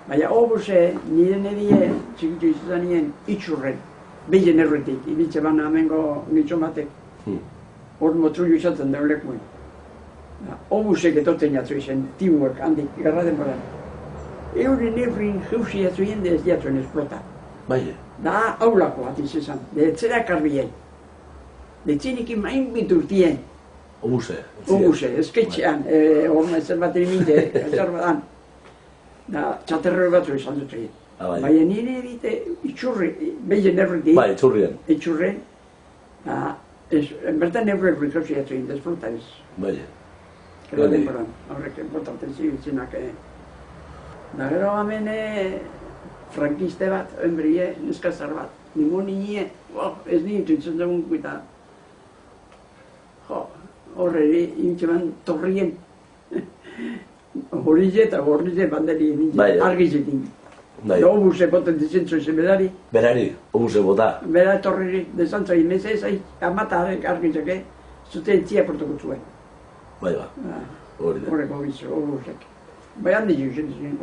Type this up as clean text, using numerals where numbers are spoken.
Baina obuse nire nebie txikitu izan nien itxurren, behien erretik, ibiltze bana amengo nitxon batek. Hor motru izaten da lekuen. Obusek etotzen jatzu izen, teamwork handik, garra denboran. Euren efrin jauzi jatzu jende ez jatzuen esplota. Bai. Da aulako bat izan, detzera karbien. Detzinikin main biturtien. Obuse. Obuse, esketxean, horna ezer bat erimite, ezer badan. Da, txaterrero batzu izan dut egin. Baina nire ebite itxurri, behien erretik. Bai, itxurrien. Itxurren. Bertan eurek jauzi jatzu egin, desfruta ez. Bai. Gero denboran, horrek botaten zibiltzenak. Da gero hemen frankiste bat, enbrie, neskazar bat. Ningu nine, ez nintu itzen dugun guita. Horreri, intxeman torrien. Horize eta horrize banderi argizetin. Da obuse boten dizentzu izen berari. Berari, obuse bota. Bera torreri, desantzu egin mezez, amata argizeke, zuten entzia portoko zuen. Bai ba, hori da. Horreko bizu, obusek. Bai handi juzen ziren,